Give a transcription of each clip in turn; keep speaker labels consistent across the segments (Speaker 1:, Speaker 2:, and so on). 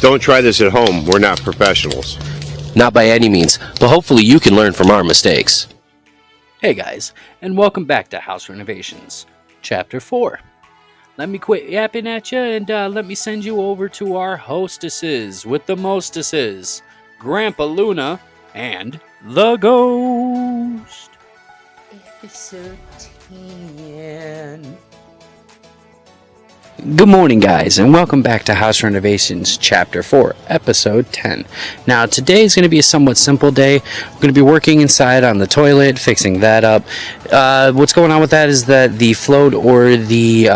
Speaker 1: Don't try this at home. We're not professionals.
Speaker 2: Not by any means, but hopefully you can learn from our mistakes.
Speaker 3: Hey guys, and welcome back to House Renovations, Chapter 4. Let me quit yapping at you and let me send you over to our hostesses with the mostesses, Grandpa Luna and the Ghost.
Speaker 4: Episode 10.
Speaker 3: Good morning, guys, and welcome back to House Renovations, Chapter 4, Episode 10. Now, today is going to be a somewhat simple day. We're going to be working inside on the toilet, fixing that up. What's going on with that is that the float or the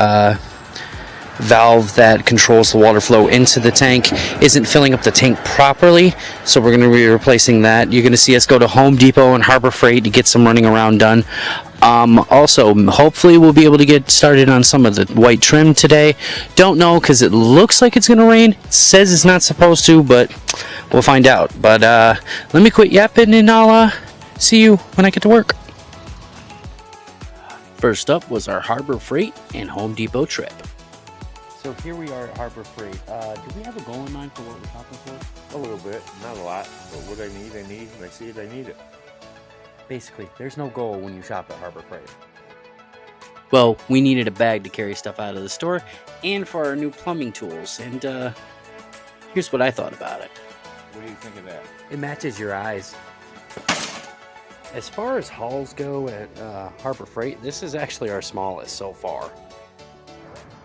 Speaker 3: valve that controls the water flow into the tank isn't filling up the tank properly, so we're going to be replacing that. You're going to see us go to Home Depot and Harbor Freight to get some running around done. Also, hopefully we'll be able to get started on some of the white trim today. Don't know because it looks like it's going to rain. It says it's not supposed to, but we'll find out. But let me quit yapping and I'll see you when I get to work. First up was our Harbor Freight and Home Depot trip. So here we are at Harbor Freight. Do we have a goal in mind for what we're shopping for?
Speaker 1: A little bit, not a lot, but what I need. When I see it, I need it.
Speaker 3: Basically, there's no goal when you shop at Harbor Freight. Well, we needed a bag to carry stuff out of the store and for our new plumbing tools. And here's what I thought about it.
Speaker 1: What do you think of that?
Speaker 3: It matches your eyes. As far as hauls go at Harbor Freight, this is actually our smallest so far.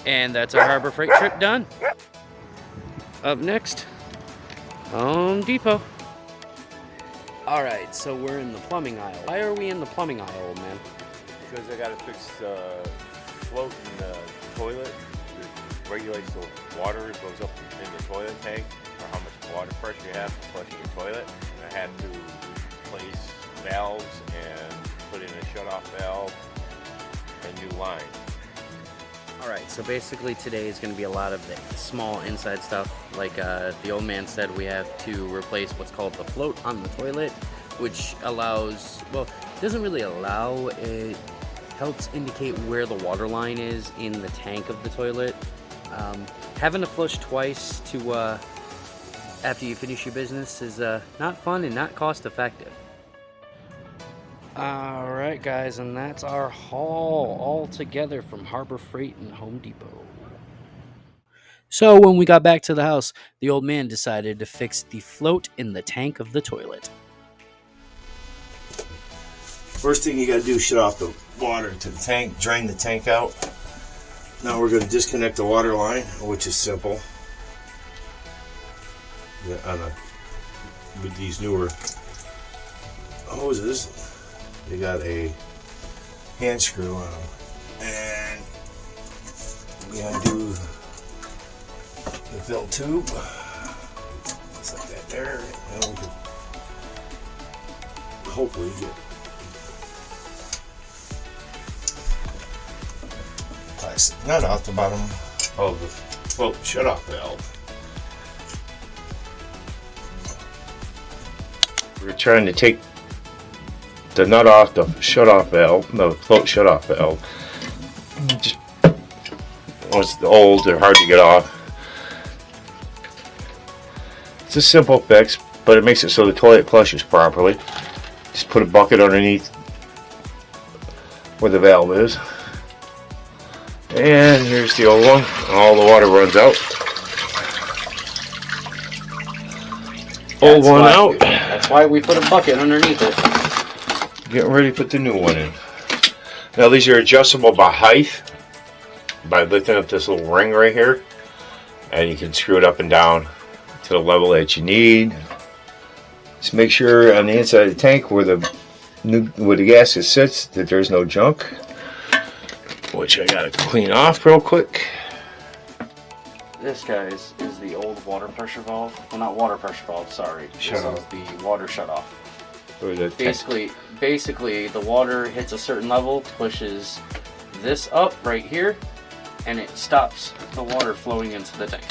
Speaker 3: And that's our Harbor Freight trip done. Up next, Home Depot. Alright, so we're in the plumbing aisle. Why are we in the plumbing aisle, old man?
Speaker 1: Because I gotta fix the float in the toilet. It regulates the water that goes up in the toilet tank, or how much water pressure you have for flushing your toilet. And I had to replace valves and put in a shut-off valve and new line.
Speaker 3: Alright, so basically today is going to be a lot of the small inside stuff. Like the old man said, we have to replace what's called the float on the toilet, which allows, well, it doesn't really allow, it helps indicate where the water line is in the tank of the toilet. Having to flush twice to after you finish your business is not fun and not cost effective. Alright guys, and that's our haul all together from Harbor Freight and Home Depot. So when we got back to the house, the old man decided to fix the float in the tank of the toilet.
Speaker 5: First thing you gotta do is shut off the water to the tank, drain the tank out. Now we're gonna disconnect the water line, which is simple. With these newer hoses, they got a hand screw on them, and we undo the fill tube, just like that there, and we can hopefully get plastic nut off the bottom of the float shut-off valve.
Speaker 1: We're trying to take the nut off the shut-off valve, the float shut-off valve. Just, it's old, they're hard to get off. It's a simple fix, but it makes it so the toilet flushes properly. Just put a bucket underneath where the valve is. And here's the old one. All the water runs out. Old one out.
Speaker 3: That's why we put a bucket underneath it.
Speaker 1: Getting ready to put the new one in. Now these are adjustable by height, by lifting up this little ring right here, and you can screw it up and down to the level that you need. Just make sure on the inside of the tank where the gasket sits that there's no junk, which I gotta clean off real quick.
Speaker 3: This, guys, is the old water pressure valve. Well, not water pressure valve, sorry.
Speaker 1: Shut off.
Speaker 3: This is the water shut off.
Speaker 1: Or the
Speaker 3: Basically, the water hits a certain level, pushes this up right here, and it stops the water flowing into the tank.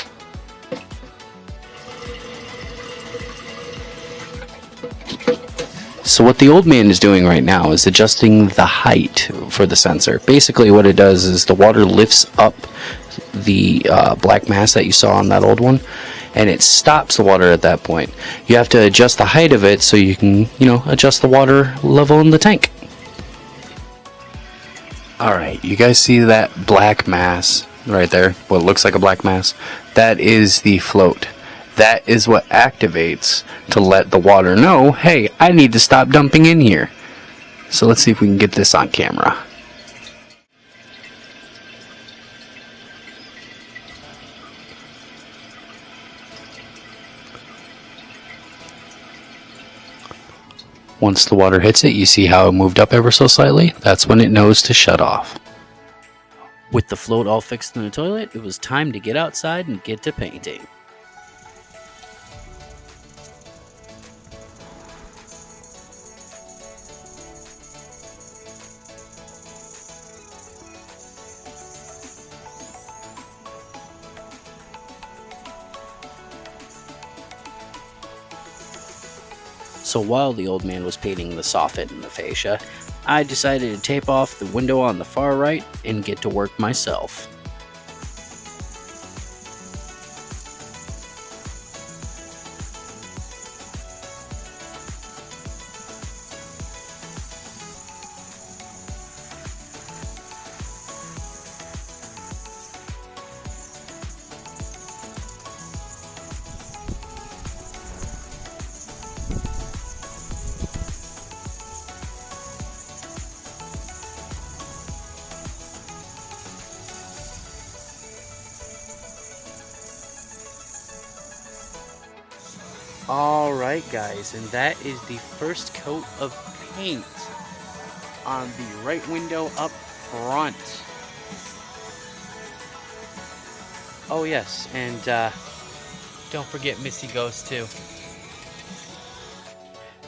Speaker 3: So what the old man is doing right now is adjusting the height for the sensor. Basically what it does is the water lifts up the black mass that you saw on that old one, and it stops the water at that point. You have to adjust the height of it so you can, adjust the water level in the tank. Alright, you guys see that black mass right there? What looks like a black mass? That is the float. That is what activates to let the water know, hey, I need to stop dumping in here. So let's see if we can get this on camera. Once the water hits it, you see how it moved up ever so slightly? That's when it knows to shut off. With the float all fixed in the toilet, it was time to get outside and get to painting. So while the old man was painting the soffit and the fascia, I decided to tape off the window on the far right and get to work myself. Alright guys, and that is the first coat of paint on the right window up front. Oh yes, and don't forget Missy Ghost too.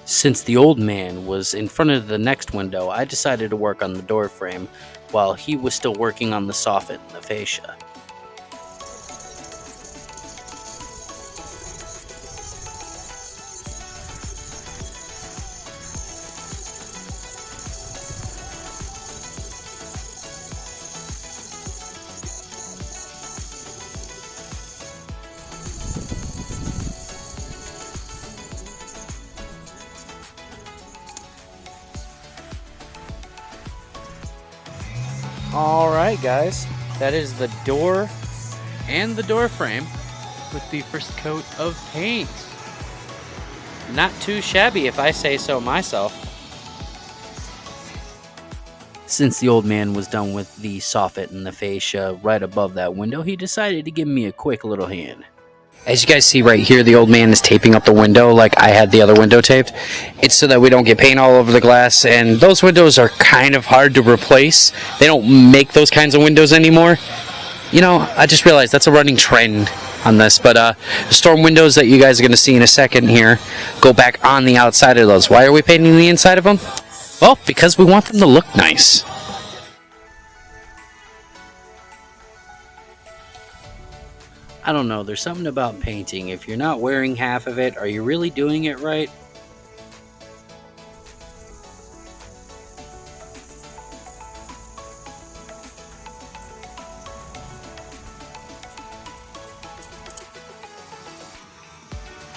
Speaker 3: Since the old man was in front of the next window, I decided to work on the door frame while he was still working on the soffit and the fascia. Alright guys, that is the door and the door frame with the first coat of paint. Not too shabby if I say so myself. Since the old man was done with the soffit and the fascia right above that window, he decided to give me a quick little hand. As you guys see right here, the old man is taping up the window like I had the other window taped. It's so that we don't get paint all over the glass, and those windows are kind of hard to replace. They don't make those kinds of windows anymore. I just realized that's a running trend on this, but the storm windows that you guys are going to see in a second here go back on the outside of those. Why are we painting the inside of them? Well, because we want them to look nice. I don't know, there's something about painting. If you're not wearing half of it, are you really doing it right?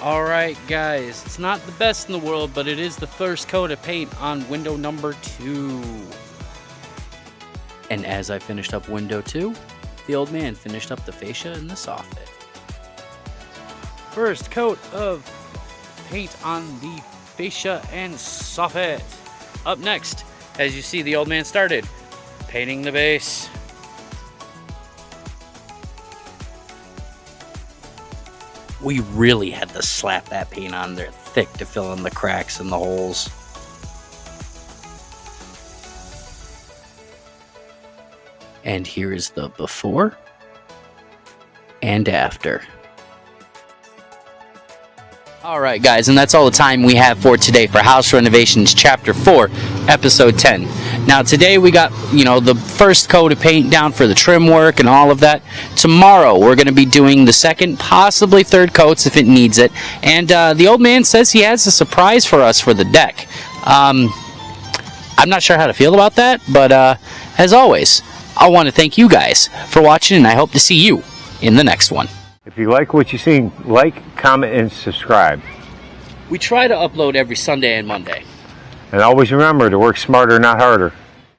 Speaker 3: Alright guys, it's not the best in the world, but it is the first coat of paint on window number 2. And as I finished up window 2, the old man finished up the fascia and the soffit. First coat of paint on the fascia and soffit. Up next, as you see, the old man started painting the base. We really had to slap that paint on there thick to fill in the cracks and the holes. And here is the before and after. Alright guys, and that's all the time we have for today for House Renovations Chapter 4, Episode 10. Now today we got, the first coat of paint down for the trim work and all of that. Tomorrow we're going to be doing the second, possibly third coats if it needs it. And the old man says he has a surprise for us for the deck. I'm not sure how to feel about that, but as always, I want to thank you guys for watching, and I hope to see you in the next one.
Speaker 1: If you like what you see, like, comment, and subscribe.
Speaker 3: We try to upload every Sunday and Monday.
Speaker 1: And always remember to work smarter, not harder.